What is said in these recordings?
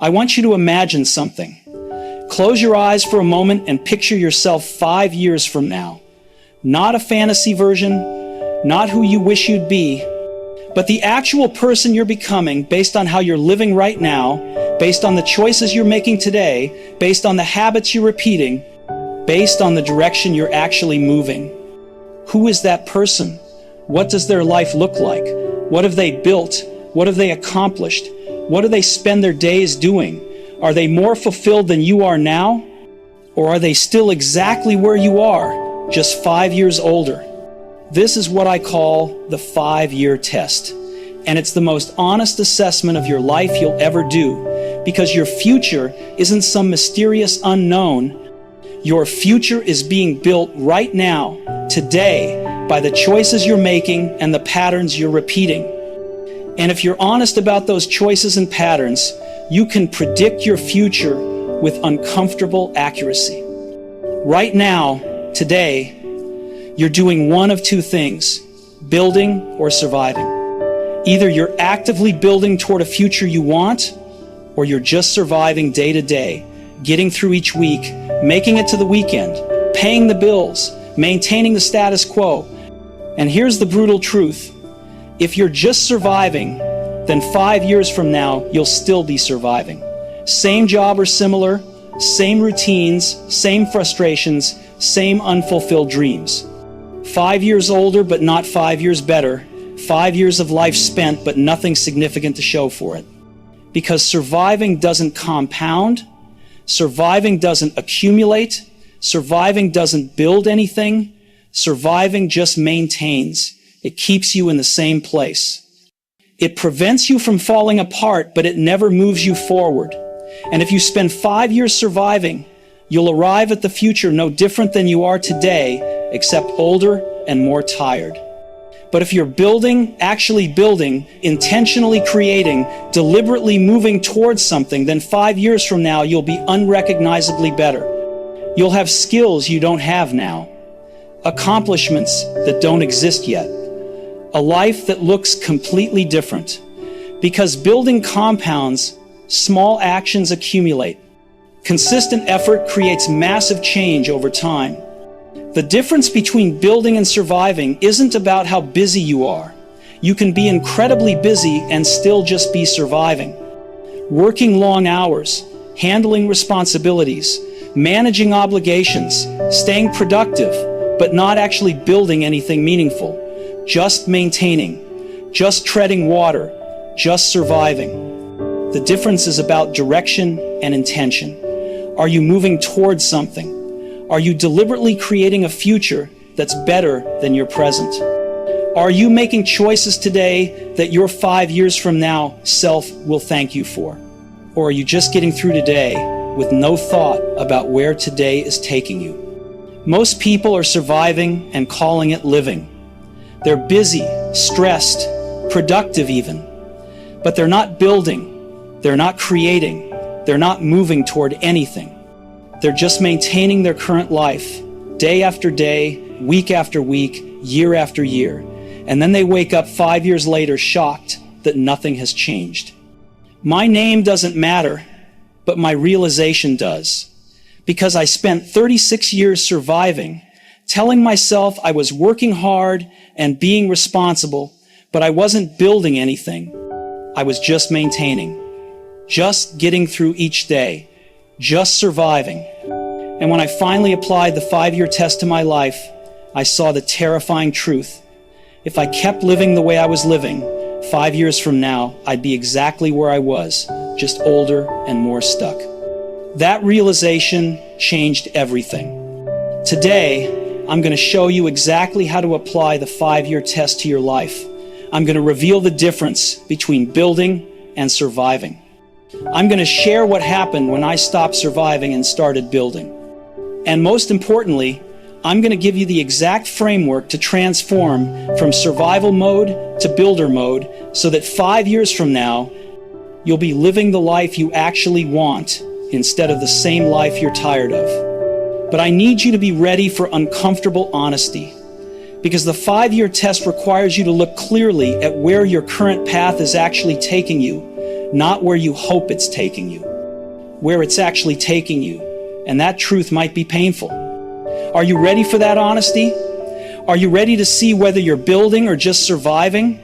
I want you to imagine something. Close your eyes for a moment and picture yourself 5 years from now. Not a fantasy version, not who you wish you'd be, but the actual person you're becoming based on how you're living right now, based on the choices you're making today, based on the habits you're repeating, based on the direction you're actually moving. Who is that person? What does their life look like? What have they built? What have they accomplished? What do they spend their days doing? Are they more fulfilled than you are now? Or are they still exactly where you are, just 5 years older? This is what I call the 5-year test. And it's the most honest assessment of your life you'll ever do, because your future isn't some mysterious unknown. Your future is being built right now, today, by the choices you're making and the patterns you're repeating. And if you're honest about those choices and patterns, you can predict your future with uncomfortable accuracy. Right now, today, you're doing one of two things: building or surviving. Either you're actively building toward a future you want, or you're just surviving day to day, getting through each week, making it to the weekend, paying the bills, maintaining the status quo. And here's the brutal truth. If you're just surviving, then 5 years from now, you'll still be surviving. Same job or similar, same routines, same frustrations, same unfulfilled dreams. 5 years older, but not 5 years better. 5 years of life spent, but nothing significant to show for it. Because surviving doesn't compound, surviving doesn't accumulate, surviving doesn't build anything, surviving just maintains. It keeps you in the same place. It prevents you from falling apart, but it never moves you forward. And if you spend 5 years surviving, you'll arrive at the future no different than you are today, except older and more tired. But if you're building, actually building, intentionally creating, deliberately moving towards something, then 5 years from now, you'll be unrecognizably better. You'll have skills you don't have now, accomplishments that don't exist yet, a life that looks completely different. Because building compounds, small actions accumulate. Consistent effort creates massive change over time. The difference between building and surviving isn't about how busy you are. You can be incredibly busy and still just be surviving. Working long hours, handling responsibilities, managing obligations, staying productive, but not actually building anything meaningful. Just maintaining, just treading water, just surviving. The difference is about direction and intention. Are you moving towards something? Are you deliberately creating a future that's better than your present? Are you making choices today that your 5 years from now self will thank you for? Or are you just getting through today with no thought about where today is taking you? Most people are surviving and calling it living. They're busy, stressed, productive even, but they're not building, they're not creating, they're not moving toward anything. They're just maintaining their current life, day after day, week after week, year after year, and then they wake up 5 years later shocked that nothing has changed. My name doesn't matter, but my realization does, because I spent 36 years surviving, telling myself I was working hard and being responsible, but I wasn't building anything. I was just maintaining, just getting through each day, just surviving. And when I finally applied the 5-year test to my life, I saw the terrifying truth. If I kept living the way I was living, 5 years from now, I'd be exactly where I was, just older and more stuck. That realization changed everything. Today, I'm going to show you exactly how to apply the 5-year test to your life. I'm going to reveal the difference between building and surviving. I'm going to share what happened when I stopped surviving and started building. And most importantly, I'm going to give you the exact framework to transform from survival mode to builder mode so that 5 years from now, you'll be living the life you actually want instead of the same life you're tired of. But I need you to be ready for uncomfortable honesty, because the 5-year test requires you to look clearly at where your current path is actually taking you not where you hope it's taking you, where it's actually taking you, and that truth might be painful. Are you ready for that honesty? Are you ready to see whether you're building or just surviving?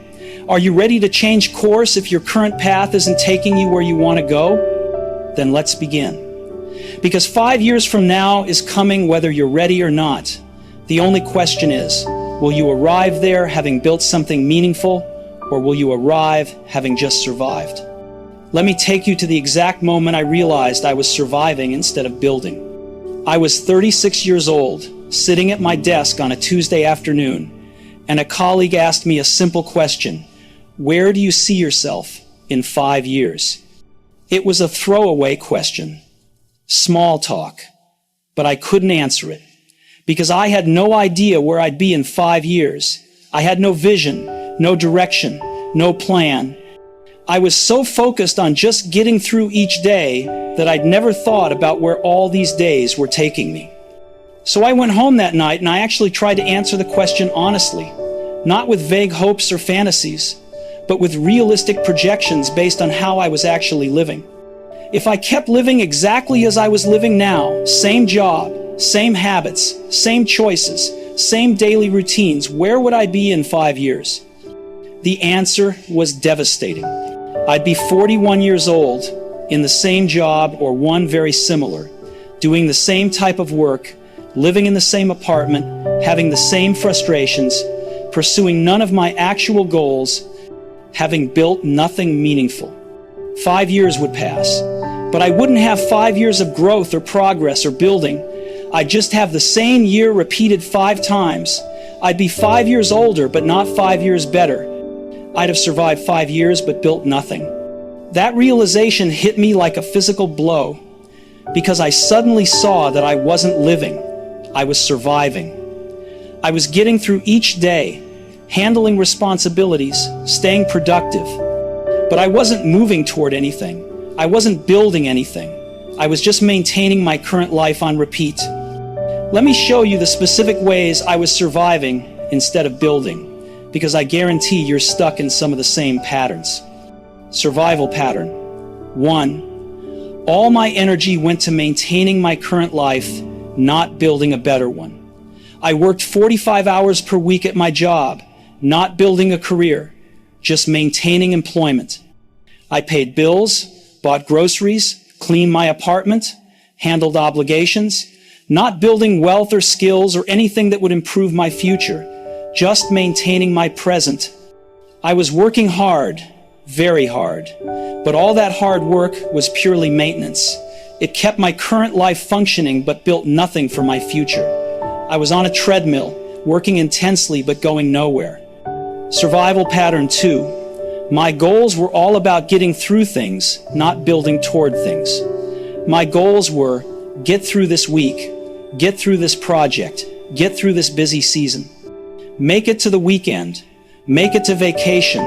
Are you ready to change course if your current path isn't taking you where you want to go? Then let's begin. Because 5 years from now is coming whether you're ready or not. The only question is, will you arrive there having built something meaningful, or will you arrive having just survived? Let me take you to the exact moment I realized I was surviving instead of building. I was 36 years old, sitting at my desk on a Tuesday afternoon, and a colleague asked me a simple question: where do you see yourself in 5 years? It was a throwaway question, small talk, but I couldn't answer it because I had no idea where I'd be in 5 years. I had no vision, no direction, no plan. I was so focused on just getting through each day that I'd never thought about where all these days were taking me. So I went home that night and I actually tried to answer the question honestly, not with vague hopes or fantasies, but with realistic projections based on how I was actually living. If I kept living exactly as I was living now, same job, same habits, same choices, same daily routines, where would I be in 5 years? The answer was devastating. I'd be 41 years old, in the same job or one very similar, doing the same type of work, living in the same apartment, having the same frustrations, pursuing none of my actual goals, having built nothing meaningful. 5 years would pass, but I wouldn't have 5 years of growth or progress or building. I'd just have the same year repeated 5 times. I'd be 5 years older, but not 5 years better. I'd have survived 5 years, but built nothing. That realization hit me like a physical blow, because I suddenly saw that I wasn't living. I was surviving. I was getting through each day, handling responsibilities, staying productive. But I wasn't moving toward anything. I wasn't building anything. I was just maintaining my current life on repeat. Let me show you the specific ways I was surviving instead of building, because I guarantee you're stuck in some of the same patterns. Survival pattern. 1. All my energy went to maintaining my current life, not building a better one. I worked 45 hours per week at my job, not building a career, just maintaining employment. I paid bills, bought groceries, cleaned my apartment, handled obligations, not building wealth or skills or anything that would improve my future, just maintaining my present. I was working hard, very hard, but all that hard work was purely maintenance. It kept my current life functioning but built nothing for my future. I was on a treadmill, working intensely but going nowhere. Survival pattern 2. My goals were all about getting through things, not building toward things. My goals were get through this week, get through this project, get through this busy season. Make it to the weekend, make it to vacation,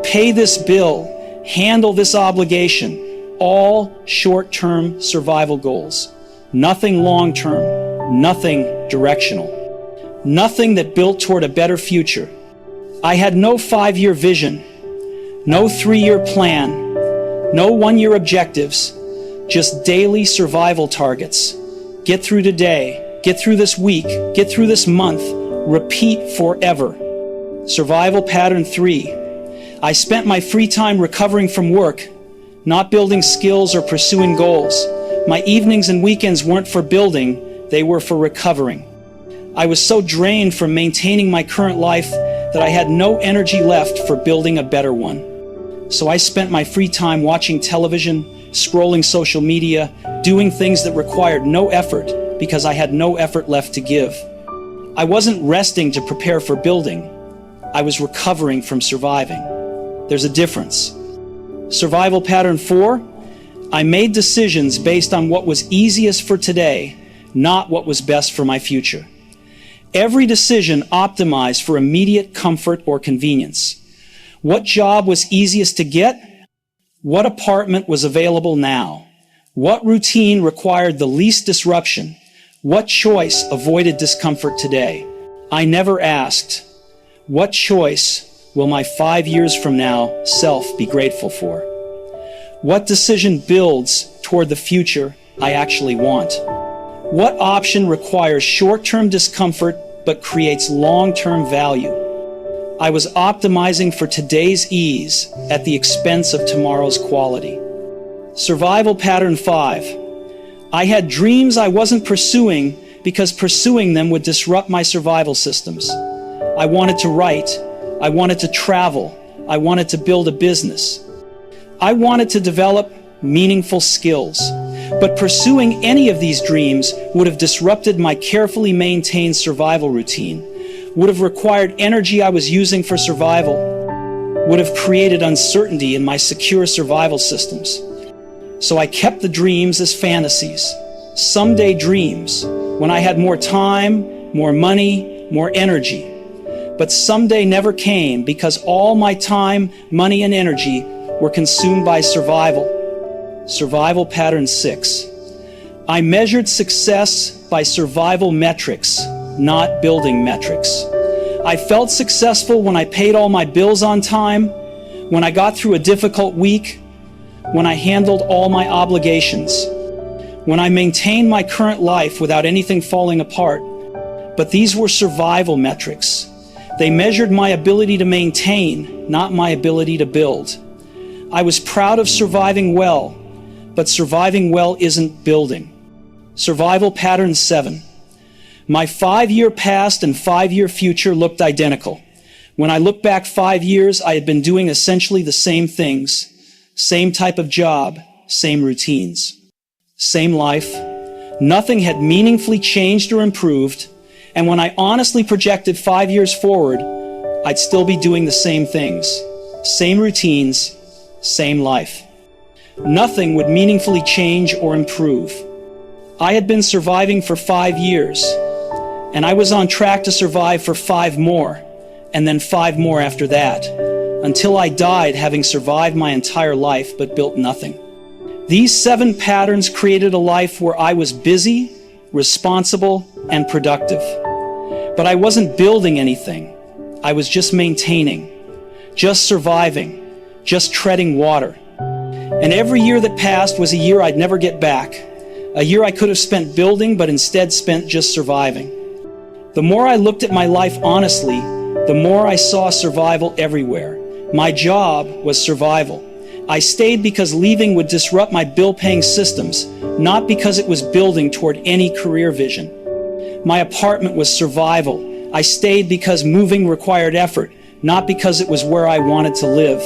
pay this bill, handle this obligation, all short-term survival goals. Nothing long-term, nothing directional, nothing that built toward a better future. I had no 5-year vision, no 3-year plan, no 1-year objectives, just daily survival targets. Get through today, get through this week, get through this month, repeat forever. Survival pattern 3. I spent my free time recovering from work, not building skills or pursuing goals. My evenings and weekends weren't for building, they were for recovering. I was so drained from maintaining my current life that I had no energy left for building a better one. So I spent my free time watching television, scrolling social media, doing things that required no effort because I had no effort left to give. I wasn't resting to prepare for building. I was recovering from surviving. There's a difference. Survival pattern 4. I made decisions based on what was easiest for today, not what was best for my future. Every decision optimized for immediate comfort or convenience. What job was easiest to get? What apartment was available now? What routine required the least disruption? What choice avoided discomfort today? I never asked, what choice will my 5 years from now self be grateful for? What decision builds toward the future I actually want? What option requires short-term discomfort but creates long-term value? I was optimizing for today's ease at the expense of tomorrow's quality. Survival pattern 5. I had dreams I wasn't pursuing because pursuing them would disrupt my survival systems. I wanted to write. I wanted to travel. I wanted to build a business. I wanted to develop meaningful skills. But pursuing any of these dreams would have disrupted my carefully maintained survival routine, would have required energy I was using for survival, would have created uncertainty in my secure survival systems. So I kept the dreams as fantasies, someday dreams, when I had more time, more money, more energy. But someday never came because all my time, money, and energy were consumed by survival. Survival pattern 6. I measured success by survival metrics, not building metrics. I felt successful when I paid all my bills on time, when I got through a difficult week, when I handled all my obligations, when I maintained my current life without anything falling apart. But these were survival metrics. They measured my ability to maintain, not my ability to build. I was proud of surviving well, but surviving well isn't building. Survival pattern 7. My 5-year past and 5-year future looked identical. When I look back 5 years, I had been doing essentially the same things, same type of job, same routines, same life. Nothing had meaningfully changed or improved, and when I honestly projected 5 years forward, I'd still be doing the same things, same routines, same life. Nothing would meaningfully change or improve. I had been surviving for 5 years, and I was on track to survive for 5 more, and then 5 more after that, until I died having survived my entire life but built nothing. These 7 patterns created a life where I was busy, responsible, and productive. But I wasn't building anything. I was just maintaining, just surviving, just treading water. And every year that passed was a year I'd never get back, a year I could have spent building but instead spent just surviving. The more I looked at my life honestly, the more I saw survival everywhere. My job was survival. I stayed because leaving would disrupt my bill-paying systems, not because it was building toward any career vision. My apartment was survival. I stayed because moving required effort, not because it was where I wanted to live.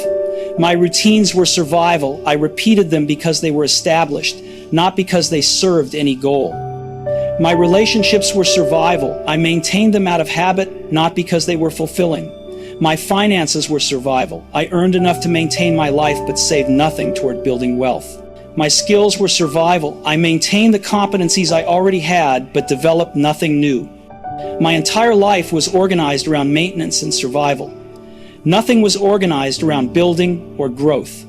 My routines were survival. I repeated them because they were established, not because they served any goal. My relationships were survival. I maintained them out of habit, not because they were fulfilling. My finances were survival. I earned enough to maintain my life but saved nothing toward building wealth. My skills were survival. I maintained the competencies I already had but developed nothing new. My entire life was organized around maintenance and survival. Nothing was organized around building or growth.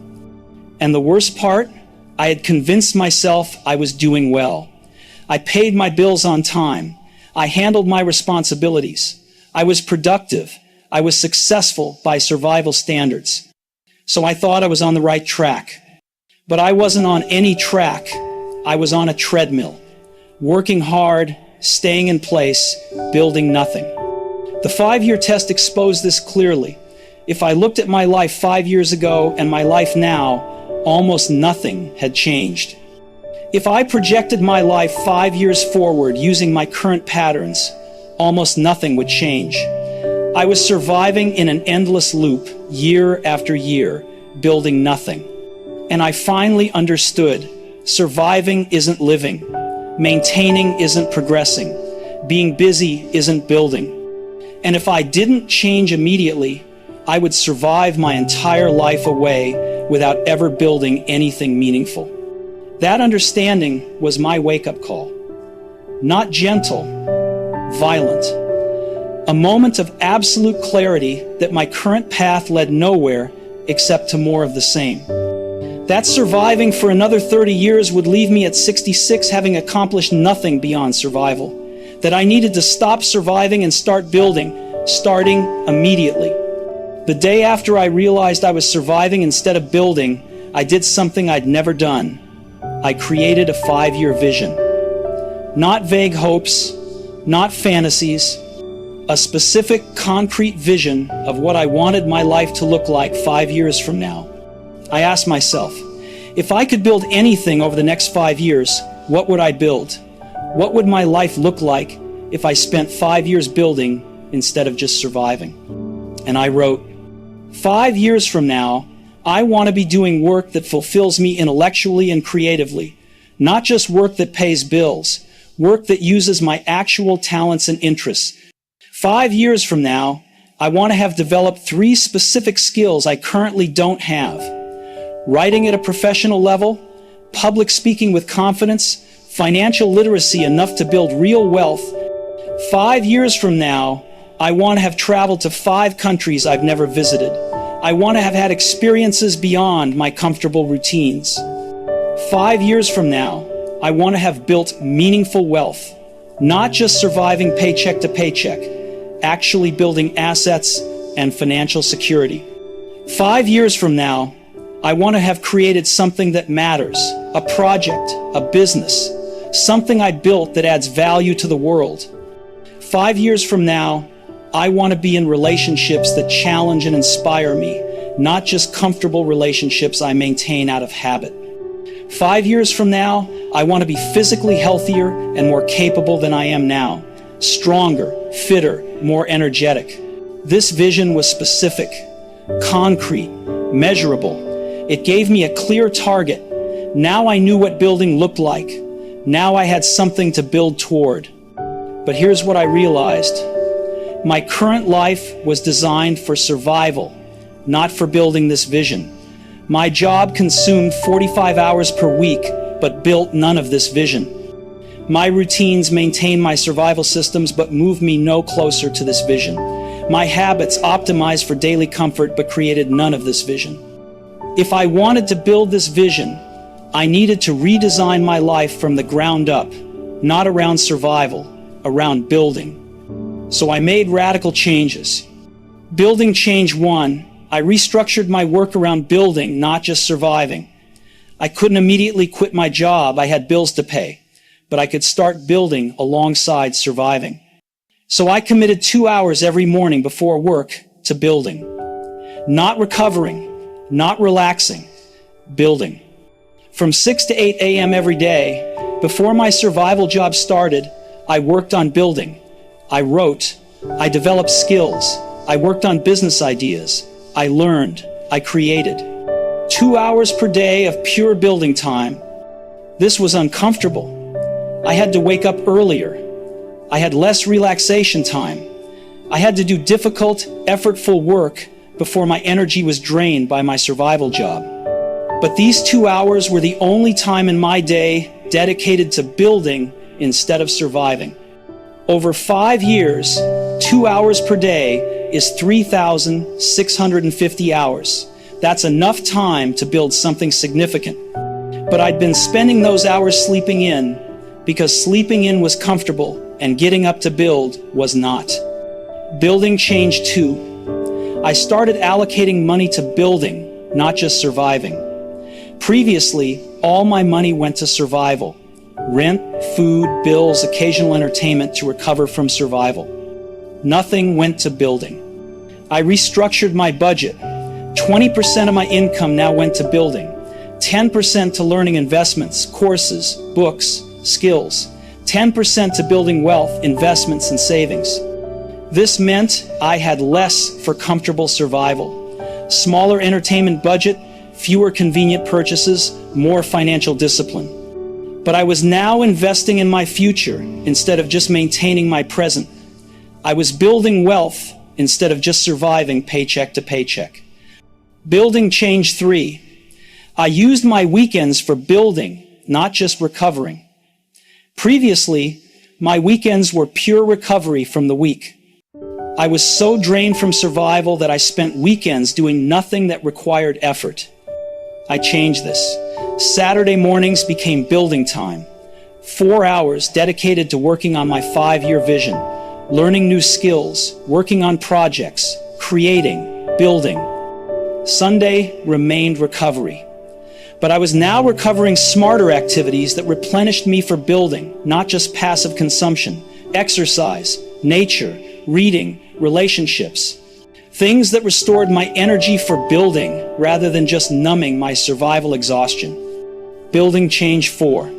And the worst part, I had convinced myself I was doing well. I paid my bills on time. I handled my responsibilities. I was productive. I was successful by survival standards. So I thought I was on the right track. But I wasn't on any track. I was on a treadmill, working hard, staying in place, building nothing. The 5-year test exposed this clearly. If I looked at my life 5 years ago and my life now, almost nothing had changed. If I projected my life 5 years forward using my current patterns, almost nothing would change. I was surviving in an endless loop, year after year, building nothing. And I finally understood, surviving isn't living, maintaining isn't progressing, being busy isn't building. And if I didn't change immediately, I would survive my entire life away without ever building anything meaningful. That understanding was my wake-up call. Not gentle, violent. A moment of absolute clarity that my current path led nowhere except to more of the same. That surviving for another 30 years would leave me at 66 having accomplished nothing beyond survival. That I needed to stop surviving and start building, starting immediately. The day after I realized I was surviving instead of building, I did something I'd never done. I created a 5-year vision. Not vague hopes, not fantasies, a specific, concrete vision of what I wanted my life to look like 5 years from now. I asked myself, if I could build anything over the next 5 years, what would I build? What would my life look like if I spent 5 years building instead of just surviving? And I wrote, 5 years from now, I want to be doing work that fulfills me intellectually and creatively, not just work that pays bills, work that uses my actual talents and interests. 5 years from now, I want to have developed 3 specific skills I currently don't have. Writing at a professional level, public speaking with confidence, financial literacy enough to build real wealth. 5 years from now, I want to have traveled to 5 countries I've never visited. I want to have had experiences beyond my comfortable routines. 5 years from now, I want to have built meaningful wealth, not just surviving paycheck to paycheck, actually building assets and financial security. 5 years from now, I want to have created something that matters, a project, a business, something I built that adds value to the world. 5 years from now, I want to be in relationships that challenge and inspire me, not just comfortable relationships I maintain out of habit. 5 years from now, I want to be physically healthier and more capable than I am now, stronger, fitter, more energetic. This vision was specific, concrete, measurable. It gave me a clear target. Now I knew what building looked like. Now I had something to build toward. But here's what I realized. My current life was designed for survival, not for building this vision. My job consumed 45 hours per week, but built none of this vision. My routines maintained my survival systems, but moved me no closer to this vision. My habits optimized for daily comfort, but created none of this vision. If I wanted to build this vision, I needed to redesign my life from the ground up, not around survival, around building. So I made radical changes. Building change 1, I restructured my work around building, not just surviving. I couldn't immediately quit my job. I had bills to pay, but I could start building alongside surviving. So I committed 2 hours every morning before work to building. Not recovering, not relaxing, building. From 6 to 8 a.m. every day, before my survival job started, I worked on building. I wrote, I developed skills, I worked on business ideas, I learned, I created. 2 hours per day of pure building time. This was uncomfortable. I had to wake up earlier. I had less relaxation time. I had to do difficult, effortful work before my energy was drained by my survival job. But these 2 hours were the only time in my day dedicated to building instead of surviving. Over 5 years, 2 hours per day is 3,650 hours. That's enough time to build something significant. But I'd been spending those hours sleeping in because sleeping in was comfortable and getting up to build was not. Building changed 2. I started allocating money to building, not just surviving. Previously, all my money went to survival. Rent, food, bills, occasional entertainment to recover from survival. Nothing went to building. I restructured my budget. 20% of my income now went to building. 10% to learning investments, courses, books, skills. 10% to building wealth, investments, and savings. This meant I had less for comfortable survival. Smaller entertainment budget, fewer convenient purchases, more financial discipline. But I was now investing in my future instead of just maintaining my present. I was building wealth instead of just surviving paycheck to paycheck. Building change 3. I used my weekends for building, not just recovering. Previously, my weekends were pure recovery from the week. I was so drained from survival that I spent weekends doing nothing that required effort. I changed this. Saturday mornings became building time. 4 hours dedicated to working on my 5-year vision, learning new skills, working on projects, creating, building. Sunday remained recovery. But I was now recovering smarter activities that replenished me for building, not just passive consumption, exercise, nature, reading, relationships. Things that restored my energy for building rather than just numbing my survival exhaustion. Building change 4.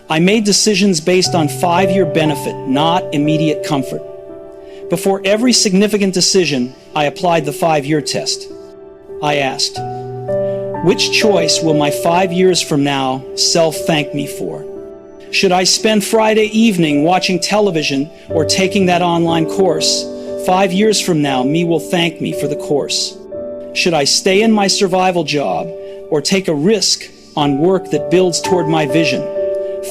I made decisions based on 5-year benefit, not immediate comfort. Before every significant decision, I applied the 5-year test. I asked, which choice will my 5 years from now self thank me for? Should I spend Friday evening watching television or taking that online course? 5 years from now, me will thank me for the course. Should I stay in my survival job or take a risk on work that builds toward my vision?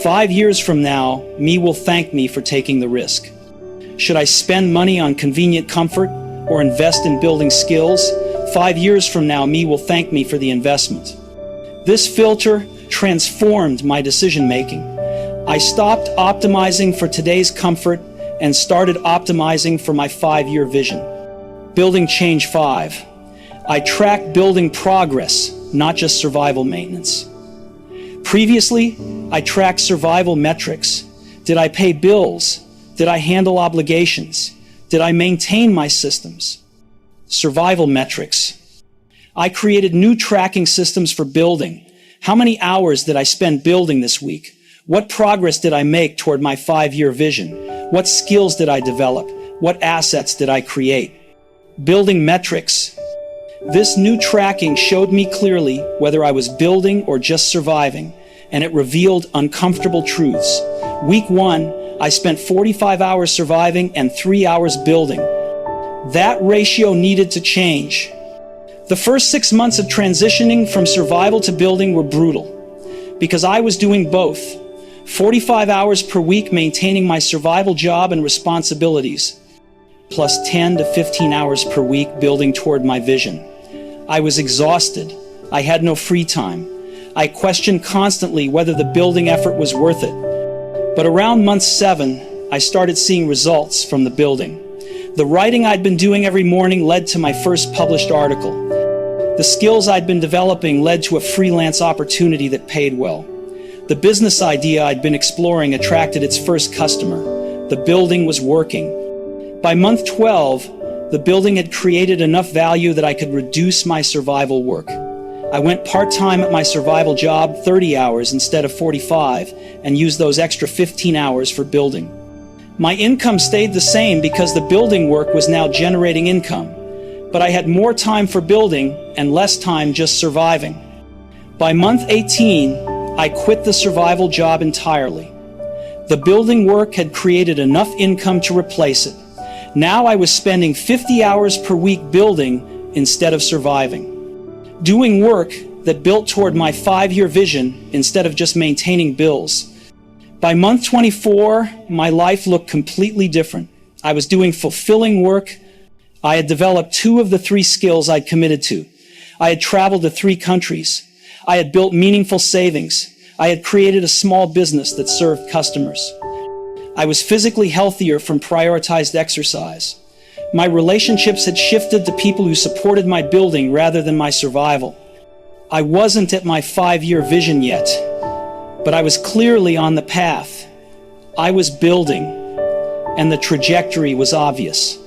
5 years from now, me will thank me for taking the risk. Should I spend money on convenient comfort or invest in building skills? 5 years from now, me will thank me for the investment. This filter transformed my decision-making. I stopped optimizing for today's comfort and started optimizing for my 5-year vision. Building change 5. I tracked building progress, not just survival maintenance. Previously, I tracked survival metrics. Did I pay bills? Did I handle obligations? Did I maintain my systems? Survival metrics. I created new tracking systems for building. How many hours did I spend building this week? What progress did I make toward my 5-year vision? What skills did I develop? What assets did I create? Building metrics. This new tracking showed me clearly whether I was building or just surviving, and it revealed uncomfortable truths. Week 1, I spent 45 hours surviving and 3 hours building. That ratio needed to change. The first 6 months of transitioning from survival to building were brutal because I was doing both. 45 hours per week maintaining my survival job and responsibilities, plus 10 to 15 hours per week building toward my vision. I was exhausted. I had no free time. I questioned constantly whether the building effort was worth it. But around month 7, I started seeing results from the building. The writing I'd been doing every morning led to my first published article. The skills I'd been developing led to a freelance opportunity that paid well. The business idea I'd been exploring attracted its first customer. The building was working. By month 12, the building had created enough value that I could reduce my survival work. I went part-time at my survival job, 30 hours instead of 45, and used those extra 15 hours for building. My income stayed the same because the building work was now generating income, but I had more time for building and less time just surviving. By month 18, I quit the survival job entirely. The building work had created enough income to replace it. Now I was spending 50 hours per week building instead of surviving. Doing work that built toward my 5-year vision instead of just maintaining bills. By month 24, my life looked completely different. I was doing fulfilling work. I had developed 2 of the 3 skills I'd committed to. I had traveled to 3 countries. I had built meaningful savings. I had created a small business that served customers. I was physically healthier from prioritized exercise. My relationships had shifted to people who supported my building rather than my survival. I wasn't at my 5-year vision yet, but I was clearly on the path. I was building, and the trajectory was obvious.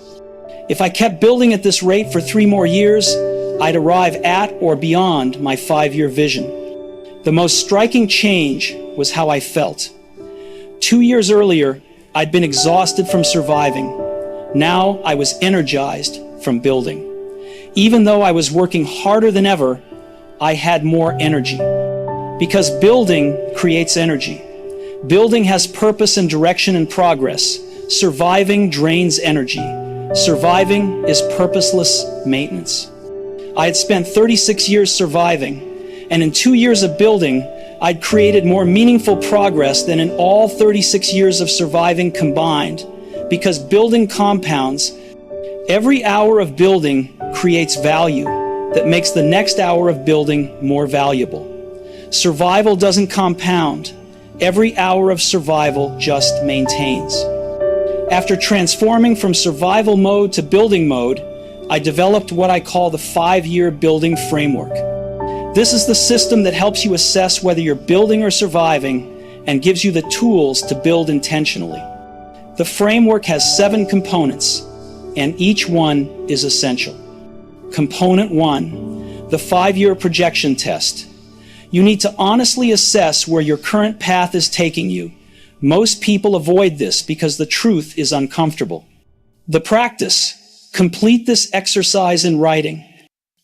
If I kept building at this rate for 3 more years, I'd arrive at or beyond my 5-year vision. The most striking change was how I felt. 2 years earlier, I'd been exhausted from surviving. Now I was energized from building. Even though I was working harder than ever, I had more energy. Because building creates energy. Building has purpose and direction and progress. Surviving drains energy. Surviving is purposeless maintenance. I had spent 36 years surviving, and in 2 years of building, I'd created more meaningful progress than in all 36 years of surviving combined. Because building compounds, every hour of building creates value that makes the next hour of building more valuable. Survival doesn't compound. Every hour of survival just maintains. After transforming from survival mode to building mode, I developed what I call the 5-year building framework. This is the system that helps you assess whether you're building or surviving and gives you the tools to build intentionally. The framework has 7 components, and each one is essential. Component 1, the 5-year projection test. You need to honestly assess where your current path is taking you. Most people avoid this because the truth is uncomfortable. The practice. Complete this exercise in writing.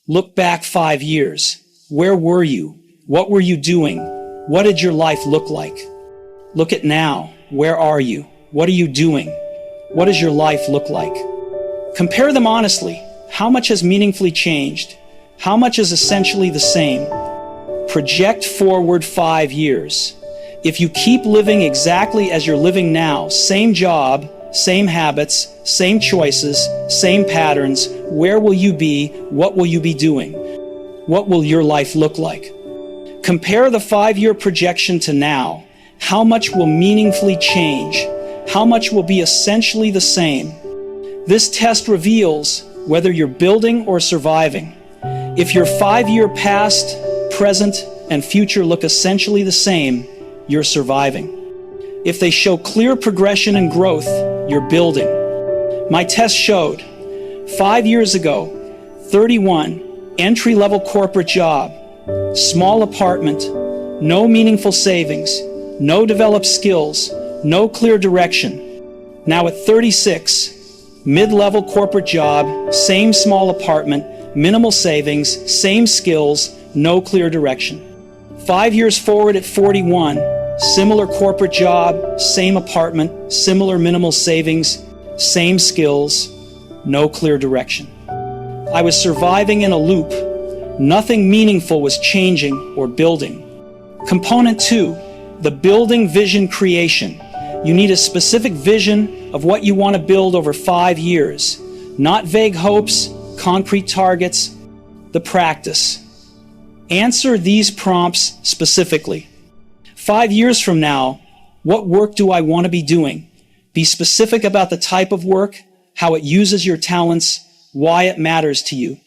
Look back 5 years. Where were you? What were you doing? What did your life look like? Look at now. Where are you? What are you doing? What does your life look like? Compare them honestly. How much has meaningfully changed? How much is essentially the same? Project forward 5 years. If you keep living exactly as you're living now, same job, same habits, same choices, same patterns, where will you be? What will you be doing? What will your life look like? Compare the 5-year projection to now. How much will meaningfully change? How much will be essentially the same? This test reveals whether you're building or surviving. If your 5-year past, present, and future look essentially the same, you're surviving. If they show clear progression and growth, you're building. My test showed 5 years ago, 31, entry-level corporate job, small apartment, no meaningful savings, no developed skills, no clear direction. Now at 36, mid-level corporate job, same small apartment, minimal savings, same skills, no clear direction. 5 years forward at 41, similar corporate job, same apartment, similar minimal savings, same skills, no clear direction. I was surviving in a loop. Nothing meaningful was changing or building. Component 2, the building vision creation. You need a specific vision of what you want to build over 5 years, not vague hopes, concrete targets. The practice. Answer these prompts specifically. 5 years from now, what work do I want to be doing? Be specific about the type of work, how it uses your talents, why it matters to you.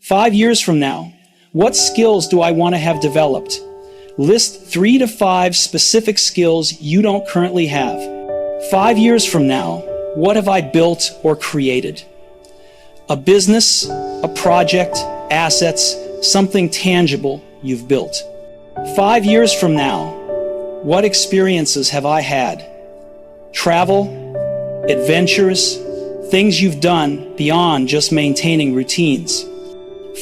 5 years from now, what skills do I want to have developed? List 3 to 5 specific skills you don't currently have. 5 years from now, what have I built or created? A business, a project, assets, something tangible you've built. 5 years from now, what experiences have I had? Travel, adventures, things you've done beyond just maintaining routines.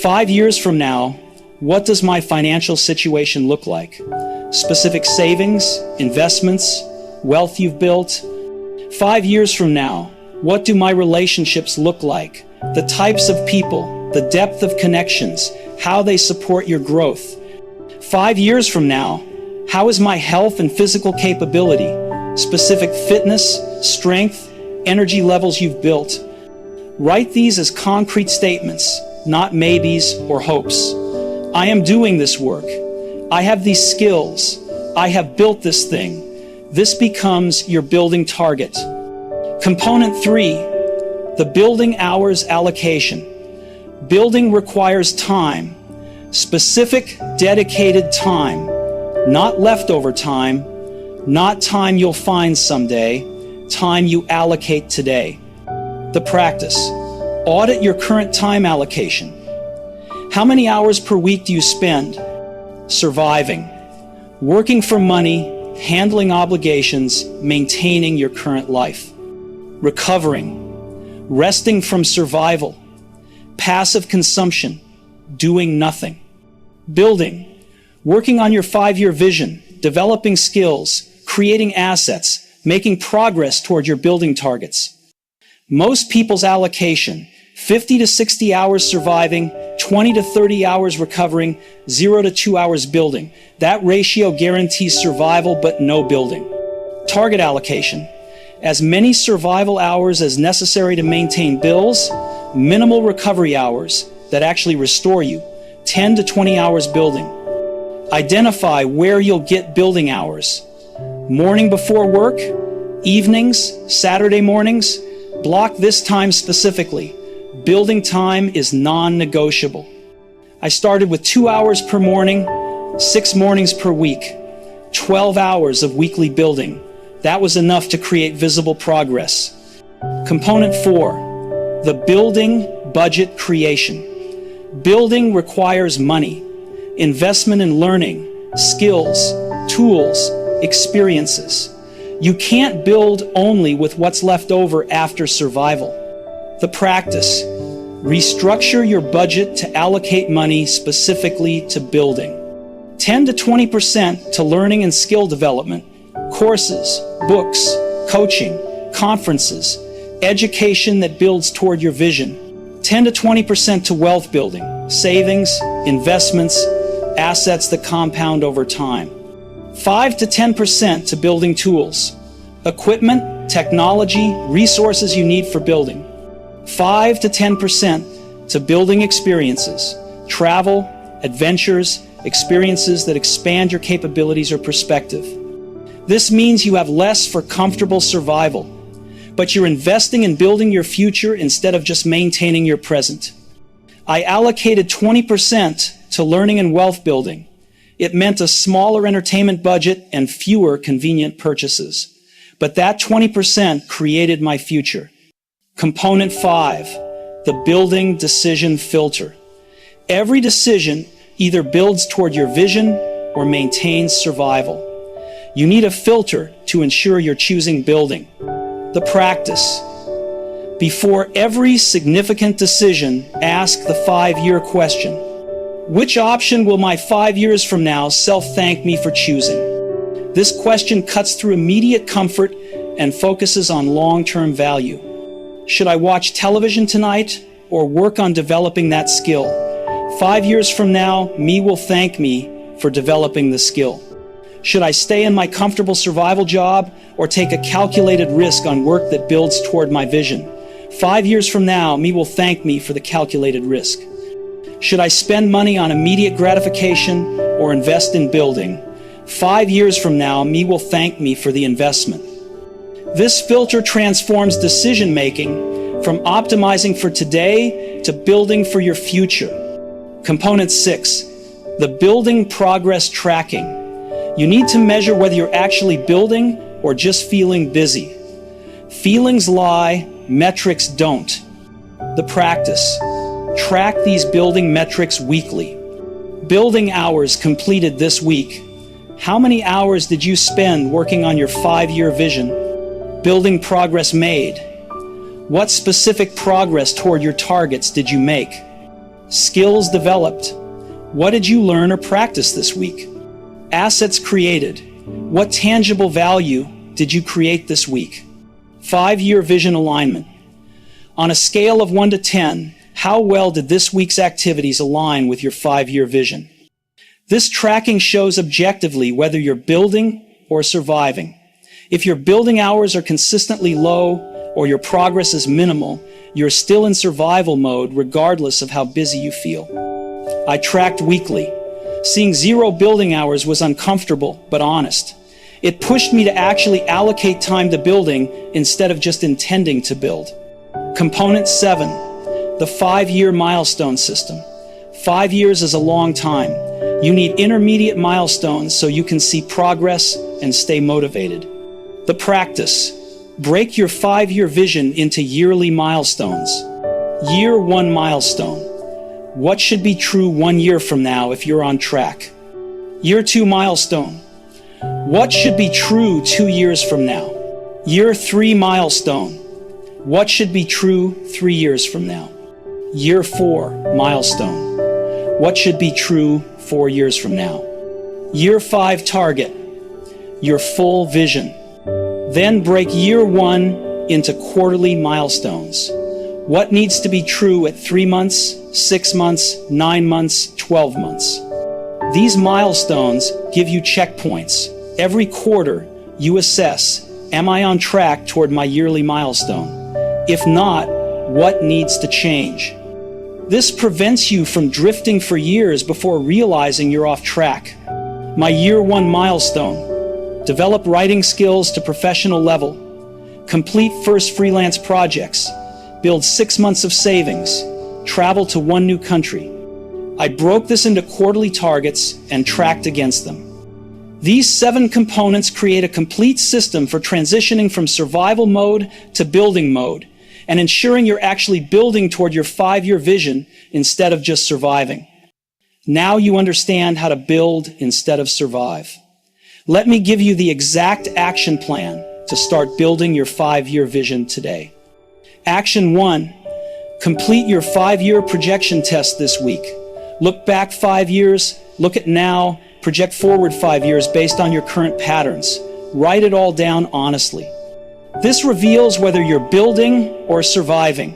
5 years from now, what does my financial situation look like? Specific savings, investments, wealth you've built. 5 years from now, what do my relationships look like? The types of people, the depth of connections, how they support your growth. 5 years from now, how is my health and physical capability? Specific fitness, strength, energy levels you've built. Write these as concrete statements, not maybes or hopes. I am doing this work. I have these skills. I have built this thing. This becomes your building target. Component 3, the building hours allocation. Building requires time, specific, dedicated time, not leftover time, not time you'll find someday, time you allocate today. The practice. Audit your current time allocation. How many hours per week do you spend surviving, working for money, handling obligations, maintaining your current life? Recovering, resting from survival, passive consumption, doing nothing. Building, working on your 5-year vision, developing skills, creating assets, making progress toward your building targets. Most people's allocation, 50 to 60 hours surviving, 20 to 30 hours recovering, 0 to 2 hours building. That ratio guarantees survival but no building. Target allocation, as many survival hours as necessary to maintain bills, minimal recovery hours that actually restore you, 10 to 20 hours building. Identify where you'll get building hours. Morning before work, evenings, Saturday mornings, block this time specifically. Building time is non-negotiable. I started with 2 hours per morning, 6 mornings per week, 12 hours of weekly building. That was enough to create visible progress. Component 4, the building budget creation. Building requires money, investment in learning, skills, tools, experiences. You can't build only with what's left over after survival. The practice: restructure your budget to allocate money specifically to building. 10 to 20% to learning and skill development, courses, books, coaching, conferences, education that builds toward your vision. 10 to 20% to wealth building, savings, investments, assets that compound over time. 5 to 10% to building tools, equipment, technology, resources you need for building. 5 to 10% to building experiences, travel, adventures, experiences that expand your capabilities or perspective. This means you have less for comfortable survival, but you're investing in building your future instead of just maintaining your present. I allocated 20% to learning and wealth building. It meant a smaller entertainment budget and fewer convenient purchases. But that 20% created my future. Component 5, the building decision filter. Every decision either builds toward your vision or maintains survival. You need a filter to ensure you're choosing building. The practice: before every significant decision, ask the 5-year question. Which option will my 5 years from now self-thank me for choosing? This question cuts through immediate comfort and focuses on long-term value. Should I watch television tonight or work on developing that skill? 5 years from now, me will thank me for developing the skill. Should I stay in my comfortable survival job or take a calculated risk on work that builds toward my vision? 5 years from now, me will thank me for the calculated risk. Should I spend money on immediate gratification or invest in building? 5 years from now, me will thank me for the investment. This filter transforms decision-making from optimizing for today to building for your future. Component 6, the building progress tracking. You need to measure whether you're actually building or just feeling busy. Feelings lie, metrics don't. The practice: track these building metrics weekly. Building hours completed this week. How many hours did you spend working on your 5-year vision? Building progress made. What specific progress toward your targets did you make? Skills developed. What did you learn or practice this week? Assets created. What tangible value did you create this week? 5-year vision alignment. On a scale of 1 to 10, how well did this week's activities align with your 5-year vision? This tracking shows objectively whether you're building or surviving. If your building hours are consistently low or your progress is minimal, you're still in survival mode regardless of how busy you feel. I tracked weekly. Seeing 0 building hours was uncomfortable but honest. It pushed me to actually allocate time to building instead of just intending to build. Component 7, the 5-year milestone system. 5 years is a long time. You need intermediate milestones so you can see progress and stay motivated. The practice: break your 5-year vision into yearly milestones. Year 1 milestone: what should be true 1 year from now if you're on track? Year 2 milestone: what should be true 2 years from now? Year 3 milestone: what should be true 3 years from now? Year 4 milestone: what should be true 4 years from now? Year 5 target: your full vision. Then break year 1 into quarterly milestones. What needs to be true at 3 months, 6 months, 9 months, 12 months? These milestones give you checkpoints. Every quarter, you assess, am I on track toward my yearly milestone? If not, what needs to change? This prevents you from drifting for years before realizing you're off track. My year 1 milestone: develop writing skills to professional level, complete first freelance projects, build 6 months of savings, travel to 1 new country. I broke this into quarterly targets and tracked against them. These 7 components create a complete system for transitioning from survival mode to building mode and ensuring you're actually building toward your 5-year vision instead of just surviving. Now you understand how to build instead of survive. Let me give you the exact action plan to start building your 5-year vision today. Action 1, complete your 5-year projection test this week. Look back 5 years, look at now, project forward 5 years based on your current patterns. Write it all down honestly. This reveals whether you're building or surviving.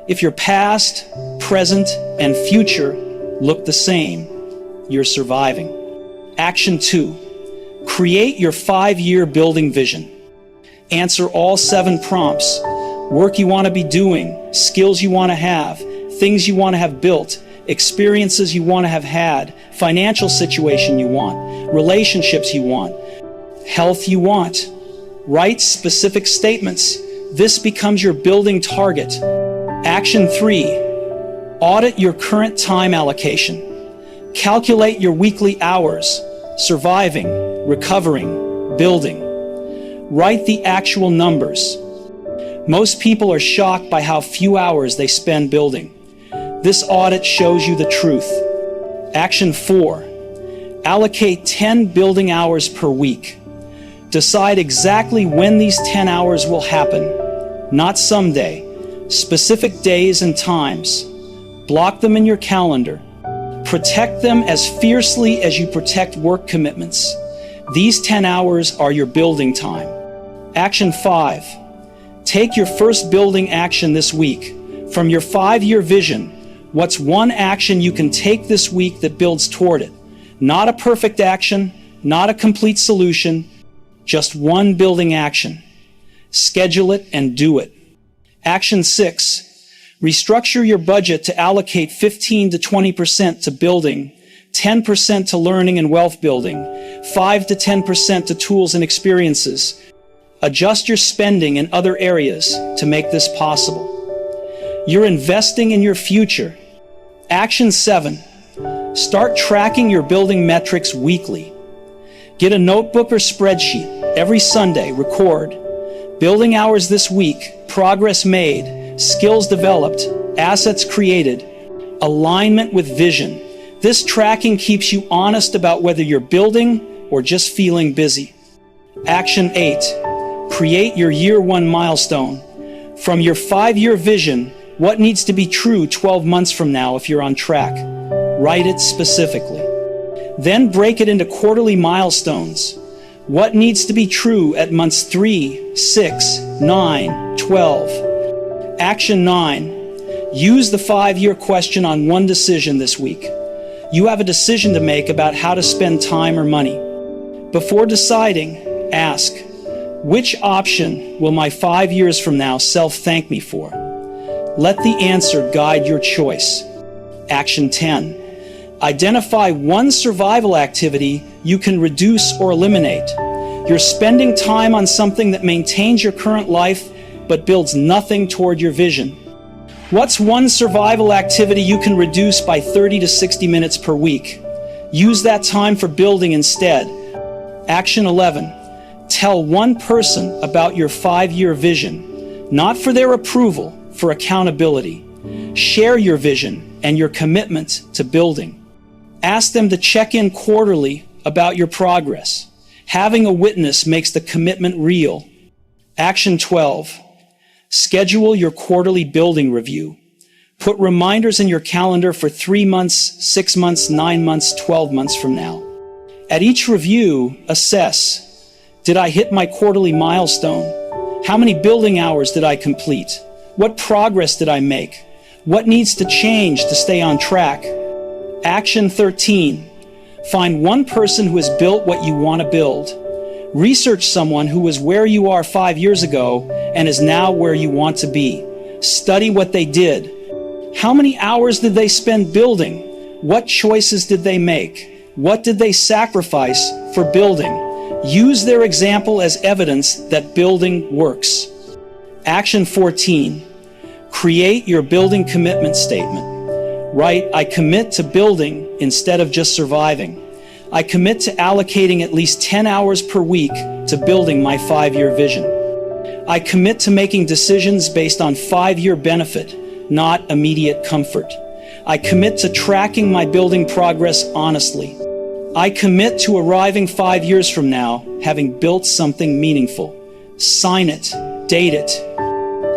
If your past, present, and future look the same, you're surviving. Action 2, create your 5-year building vision. Answer all 7 prompts. Work you want to be doing, skills you want to have, things you want to have built, experiences you want to have had, financial situation you want, relationships you want, health you want. Write specific statements. This becomes your building target. Action 3, audit your current time allocation. Calculate your weekly hours, surviving, recovering, building. Write the actual numbers. Most people are shocked by how few hours they spend building. This audit shows you the truth. Action 4, allocate 10 building hours per week. Decide exactly when these 10 hours will happen, not someday, specific days and times. Block them in your calendar. Protect them as fiercely as you protect work commitments. These 10 hours are your building time. Action 5, take your first building action this week. From your 5-year vision, what's one action you can take this week that builds toward it? Not a perfect action, not a complete solution, just one building action. Schedule it and do it. Action 6, restructure your budget to allocate 15 to 20% to building, 10% to learning and wealth building, 5 to 10% to tools and experiences. Adjust your spending in other areas to make this possible. You're investing in your future. Action 7, start tracking your building metrics weekly. Get a notebook or spreadsheet. Every Sunday, record building hours this week, progress made, skills developed, assets created, alignment with vision. This tracking keeps you honest about whether you're building or just feeling busy. Action 8, create your year 1 milestone. From your 5-year vision, what needs to be true 12 months from now if you're on track? Write it specifically. Then break it into quarterly milestones. What needs to be true at months 3, 6, 9, 12? Action 9, use the 5-year question on one decision this week. You have a decision to make about how to spend time or money. Before deciding, ask, which option will my 5 years from now self thank me for? Let the answer guide your choice. Action 10. Identify one survival activity you can reduce or eliminate. You're spending time on something that maintains your current life but builds nothing toward your vision. What's one survival activity you can reduce by 30 to 60 minutes per week? Use that time for building instead. Action 11. Tell one person about your 5-year vision, not for their approval, for accountability. Share your vision and your commitment to building. Ask them to check in quarterly about your progress. Having a witness makes the commitment real. Action 12. Schedule your quarterly building review. Put reminders in your calendar for 3 months, 6 months, 9 months, 12 months from now. At each review, assess, did I hit my quarterly milestone? How many building hours did I complete? What progress did I make? What needs to change to stay on track? Action 13. Find one person who has built what you want to build. Research someone who was where you are 5 years ago and is now where you want to be. Study what they did. How many hours did they spend building? What choices did they make? What did they sacrifice for building? Use their example as evidence that building works. Action 14. Create your building commitment statement. Right? I commit to building instead of just surviving. I commit to allocating at least 10 hours per week to building my 5-year vision. I commit to making decisions based on 5-year benefit, not immediate comfort. I commit to tracking my building progress honestly. I commit to arriving 5 years from now having built something meaningful. Sign it, date it.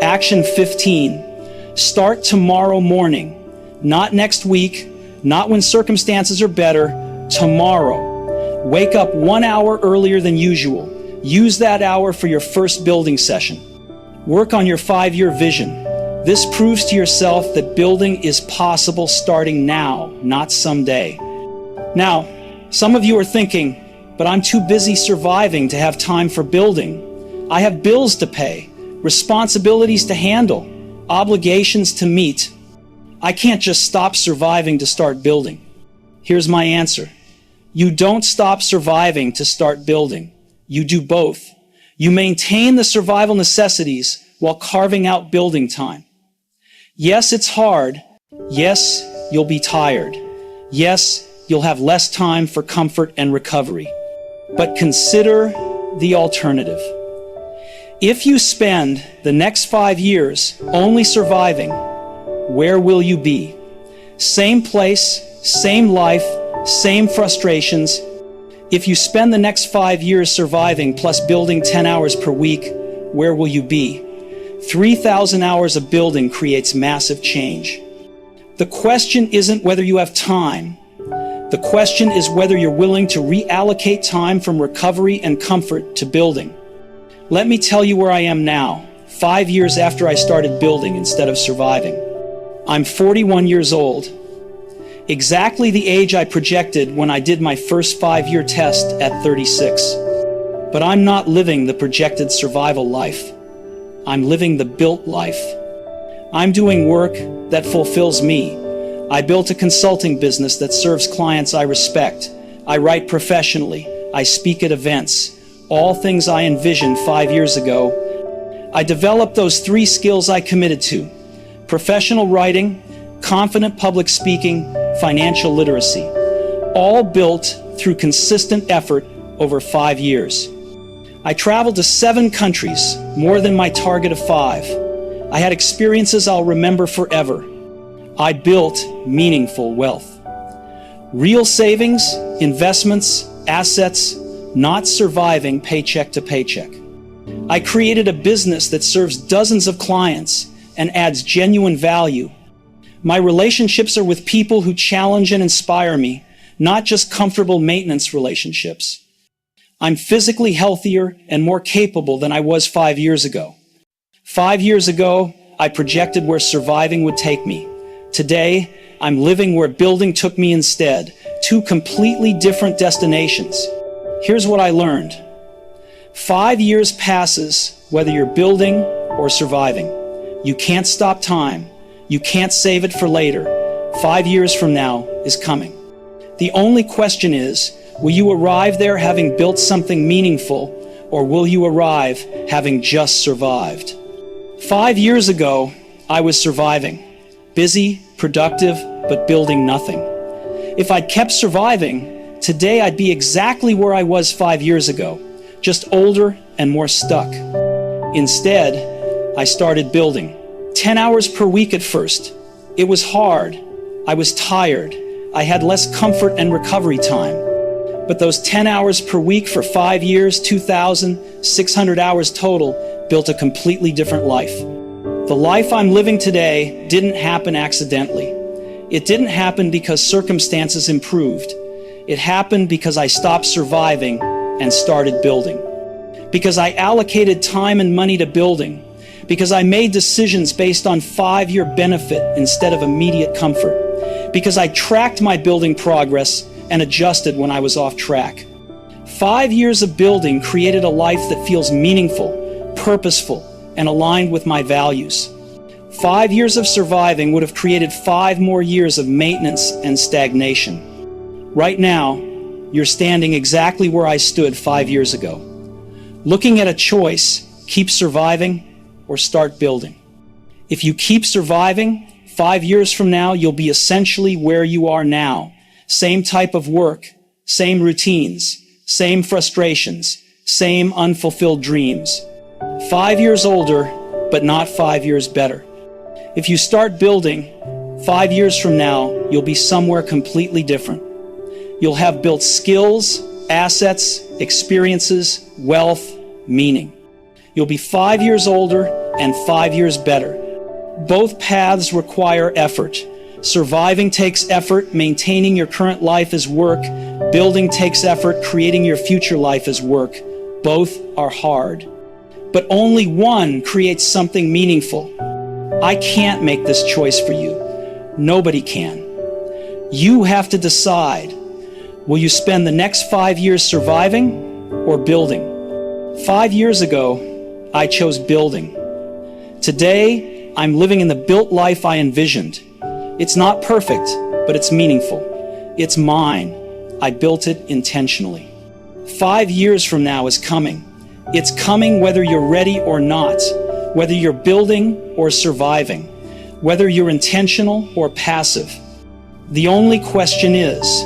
Action 15. Start tomorrow morning. Not next week, not when circumstances are better, tomorrow. Wake up 1 hour earlier than usual. Use that hour for your first building session. Work on your 5-year vision. This proves to yourself that building is possible starting now, not someday. Now, some of you are thinking, but I'm too busy surviving to have time for building. I have bills to pay, responsibilities to handle, obligations to meet. I can't just stop surviving to start building. Here's my answer. You don't stop surviving to start building. You do both. You maintain the survival necessities while carving out building time. Yes, it's hard. Yes, you'll be tired. Yes, you'll have less time for comfort and recovery. But consider the alternative. If you spend the next 5 years only surviving, where will you be? Same place, same life, same frustrations. If you spend the next 5 years surviving plus building 10 hours per week, where will you be? 3,000 hours of building creates massive change. The question isn't whether you have time. The question is whether you're willing to reallocate time from recovery and comfort to building. Let me tell you where I am now, 5 years after I started building instead of surviving. I'm 41 years old. Exactly the age I projected when I did my first 5-year test at 36. But I'm not living the projected survival life. I'm living the built life. I'm doing work that fulfills me. I built a consulting business that serves clients I respect. I write professionally. I speak at events. All things I envisioned 5 years ago. I developed those 3 skills I committed to: professional writing, confident public speaking, financial literacy, all built through consistent effort over 5 years. I traveled to 7 countries, more than my target of 5. I had experiences I'll remember forever. I built meaningful wealth. Real savings, investments, assets, not surviving paycheck to paycheck. I created a business that serves dozens of clients and adds genuine value. My relationships are with people who challenge and inspire me, not just comfortable maintenance relationships. I'm physically healthier and more capable than I was 5 years ago. 5 years ago, I projected where surviving would take me. Today, I'm living where building took me instead, 2 completely different destinations. Here's what I learned. 5 years passes whether you're building or surviving. You can't stop time. You can't save it for later. 5 years from now is coming. The only question is, will you arrive there having built something meaningful, or will you arrive having just survived? 5 years ago, I was surviving. Busy, productive, but building nothing. If I'd kept surviving, today I'd be exactly where I was 5 years ago, just older and more stuck. Instead, I started building. 10 hours per week at first. It was hard. I was tired. I had less comfort and recovery time. But those 10 hours per week for 5 years, 2,600 hours total, built a completely different life. The life I'm living today didn't happen accidentally. It didn't happen because circumstances improved. It happened because I stopped surviving and started building. Because I allocated time and money to building. Because I made decisions based on 5-year benefit instead of immediate comfort. Because I tracked my building progress and adjusted when I was off track. 5 years of building created a life that feels meaningful, purposeful, and aligned with my values. 5 years of surviving would have created 5 more years of maintenance and stagnation. Right now, you're standing exactly where I stood 5 years ago. Looking at a choice, keep surviving or start building. If you keep surviving, 5 years from now, you'll be essentially where you are now. Same type of work, same routines, same frustrations, same unfulfilled dreams. 5 years older, but not 5 years better. If you start building, 5 years from now, you'll be somewhere completely different. You'll have built skills, assets, experiences, wealth, meaning. You'll be 5 years older and 5 years better. Both paths require effort. Surviving takes effort, maintaining your current life is work. Building takes effort, creating your future life is work. Both are hard. But only one creates something meaningful. I can't make this choice for you. Nobody can. You have to decide. Will you spend the next 5 years surviving or building? 5 years ago, I chose building. Today, I'm living in the built life I envisioned. It's not perfect, but it's meaningful. It's mine. I built it intentionally. 5 years from now is coming. It's coming whether you're ready or not, whether you're building or surviving, whether you're intentional or passive. The only question is,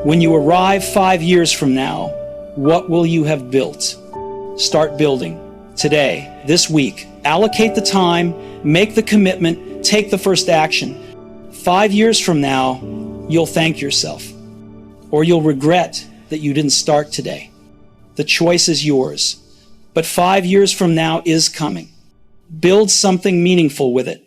when you arrive 5 years from now, what will you have built? Start building. Today, this week, allocate the time, make the commitment, take the first action. 5 years from now, you'll thank yourself, or you'll regret that you didn't start today. The choice is yours, but 5 years from now is coming. Build something meaningful with it.